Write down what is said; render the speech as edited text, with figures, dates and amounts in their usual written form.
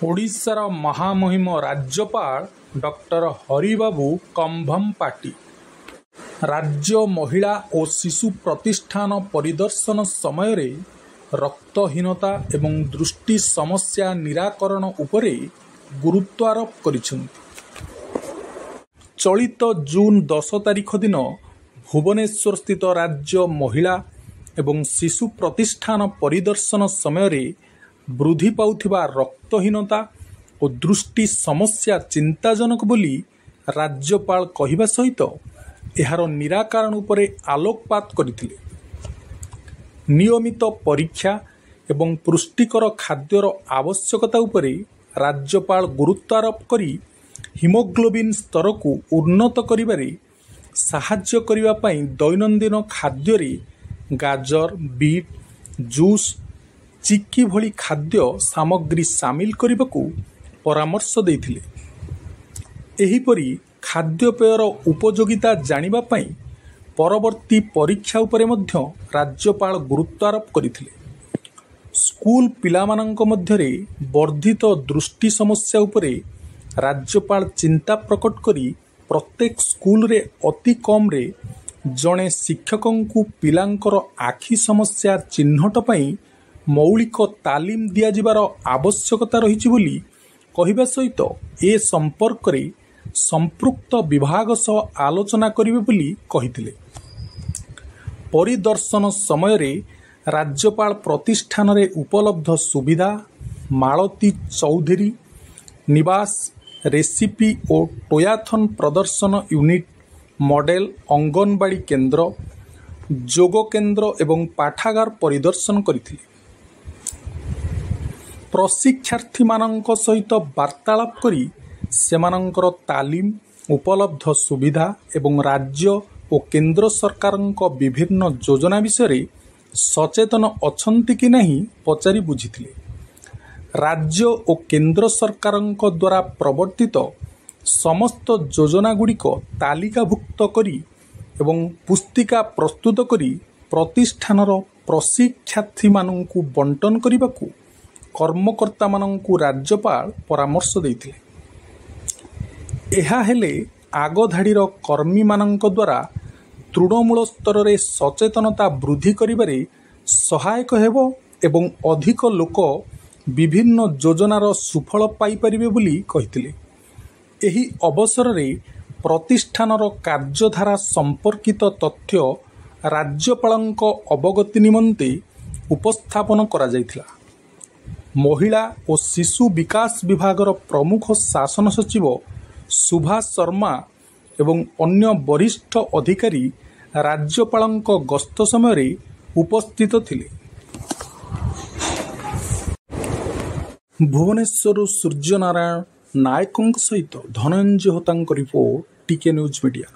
ଓଡ଼ିଶାର ମହାମହିମ ରାଜ୍ୟପାଳ ଡକ୍ଟର ହରିବାବୁ କମ୍ଭମପାଟି ରାଜ୍ୟ ମହିଳା ଓ ଶିଶୁ ପ୍ରତିଷ୍ଠାନ ପରିଦର୍ଶନ ସମୟରେ ରକ୍ତହୀନତା ଏବଂ ଦୃଷ୍ଟି ସମସ୍ୟା ନିରାକରଣ ଉପରେ ଗୁରୁତ୍ୱାରୋପ କରିଛନ୍ତି। ଚଳିତ ଜୁନ୍ 10 ତାରିଖ ଦିନ ଭୁବନେଶ୍ୱରସ୍ଥିତ ରାଜ୍ୟ ମହିଳା ଏବଂ ଶିଶୁ ପ୍ରତିଷ୍ଠାନ ପରିଦର୍ଶନ ସମୟରେ ବୃଦ୍ଧି ପାଉଥିବା ରକ୍ତହୀନତା ଓ ଦୃଷ୍ଟି ସମସ୍ୟା ଚିନ୍ତାଜନକ ବୋଲି ରାଜ୍ୟପାଳ କହିବା ସହିତ ଏହାର ନିରାକରଣ ଉପରେ ଆଲୋକପାତ କରିଥିଲେ। ନିୟମିତ ପରୀକ୍ଷା ଏବଂ ପୁଷ୍ଟିକର ଖାଦ୍ୟର ଆବଶ୍ୟକତା ଉପରେ ରାଜ୍ୟପାଳ ଗୁରୁତ୍ୱାରୋପ କରି ହିମୋଗ୍ଲୋବିନ୍ ସ୍ତରକୁ ଉନ୍ନତ କରିବାରେ ସାହାଯ୍ୟ କରିବା ପାଇଁ ଦୈନନ୍ଦିନ ଖାଦ୍ୟରେ ଗାଜର, ବିଟ୍, ଜୁସ୍, ଚିକି ଭଳି ଖାଦ୍ୟ ସାମଗ୍ରୀ ସାମିଲ କରିବାକୁ ପରାମର୍ଶ ଦେଇଥିଲେ। ଏହିପରି ଖାଦ୍ୟପେୟର ଉପଯୋଗିତା ଜାଣିବା ପାଇଁ ପରବର୍ତ୍ତୀ ପରୀକ୍ଷା ଉପରେ ମଧ୍ୟ ରାଜ୍ୟପାଳ ଗୁରୁତ୍ୱାରୋପ କରିଥିଲେ। ସ୍କୁଲ ପିଲାମାନଙ୍କ ମଧ୍ୟରେ ବର୍ଦ୍ଧିତ ଦୃଷ୍ଟି ସମସ୍ୟା ଉପରେ ରାଜ୍ୟପାଳ ଚିନ୍ତା ପ୍ରକଟ କରି ପ୍ରତ୍ୟେକ ସ୍କୁଲରେ ଅତି କମ୍ରେ ଜଣେ ଶିକ୍ଷକଙ୍କୁ ପିଲାଙ୍କର ଆଖି ସମସ୍ୟା ଚିହ୍ନଟ ପାଇଁ ମୌଳିକ ତାଲିମ ଦିଆଯିବାର ଆବଶ୍ୟକତା ରହିଛି ବୋଲି କହିବା ସହିତ ଏ ସମ୍ପର୍କରେ ସମ୍ପୃକ୍ତ ବିଭାଗ ସହ ଆଲୋଚନା କରିବେ ବୋଲି କହିଥିଲେ। ପରିଦର୍ଶନ ସମୟରେ ରାଜ୍ୟପାଳ ପ୍ରତିଷ୍ଠାନରେ ଉପଲବ୍ଧ ସୁବିଧା, ମାଳତୀ ଚୌଧୁରୀ ନିବାସ, ରେସିପି ଓ ଟୋୟାଥନ୍ ପ୍ରଦର୍ଶନ ୟୁନିଟ୍, ମଡେଲ ଅଙ୍ଗନବାଡ଼ି କେନ୍ଦ୍ର, ଯୋଗ କେନ୍ଦ୍ର ଏବଂ ପାଠାଗାର ପରିଦର୍ଶନ କରିଥିଲେ। ପ୍ରଶିକ୍ଷାର୍ଥୀମାନଙ୍କ ସହିତ ବାର୍ତ୍ତାଳାପ କରି ସେମାନଙ୍କର ତାଲିମ, ଉପଲବ୍ଧ ସୁବିଧା ଏବଂ ରାଜ୍ୟ ଓ କେନ୍ଦ୍ର ସରକାରଙ୍କ ବିଭିନ୍ନ ଯୋଜନା ବିଷୟରେ ସଚେତନ ଅଛନ୍ତି କି ନାହିଁ ପଚାରି ବୁଝିଥିଲେ। ରାଜ୍ୟ ଓ କେନ୍ଦ୍ର ସରକାରଙ୍କ ଦ୍ୱାରା ପ୍ରବର୍ତ୍ତିତ ସମସ୍ତ ଯୋଜନାଗୁଡ଼ିକ ତାଲିକାଭୁକ୍ତ କରି ଏବଂ ପୁସ୍ତିକା ପ୍ରସ୍ତୁତ କରି ପ୍ରତିଷ୍ଠାନର ପ୍ରଶିକ୍ଷାର୍ଥୀମାନଙ୍କୁ ବଣ୍ଟନ କରିବାକୁ କର୍ମକର୍ତ୍ତାମାନଙ୍କୁ ରାଜ୍ୟପାଳ ପରାମର୍ଶ ଦେଇଥିଲେ। ଏହା ହେଲେ ଆଗଧାଡ଼ିର କର୍ମୀମାନଙ୍କ ଦ୍ୱାରା ତୃଣମୂଳ ସ୍ତରରେ ସଚେତନତା ବୃଦ୍ଧି କରିବାରେ ସହାୟକ ହେବ ଏବଂ ଅଧିକ ଲୋକ ବିଭିନ୍ନ ଯୋଜନାର ସୁଫଳ ପାଇପାରିବେ ବୋଲି କହିଥିଲେ। ଏହି ଅବସରରେ ପ୍ରତିଷ୍ଠାନର କାର୍ଯ୍ୟଧାରା ସମ୍ପର୍କିତ ତଥ୍ୟ ରାଜ୍ୟପାଳଙ୍କ ଅବଗତି ନିମନ୍ତେ ଉପସ୍ଥାପନ କରାଯାଇଥିଲା। ମହିଳା ଓ ଶିଶୁ ବିକାଶ ବିଭାଗର ପ୍ରମୁଖ ଶାସନ ସଚିବ ସୁଭାଷ ଶର୍ମା ଏବଂ ଅନ୍ୟ ବରିଷ୍ଠ ଅଧିକାରୀ ରାଜ୍ୟପାଳଙ୍କ ଗସ୍ତ ସମୟରେ ଉପସ୍ଥିତ ଥିଲେ। ଭୁବନେଶ୍ୱରରୁ ସୂର୍ଯ୍ୟନାରାୟଣ ନାୟକଙ୍କ ସହିତ ଧନଞ୍ଜୟ ହୋତାଙ୍କ ରିପୋର୍ଟ, ଟିକେ ନ୍ୟୁଜ୍ ମିଡ଼ିଆ।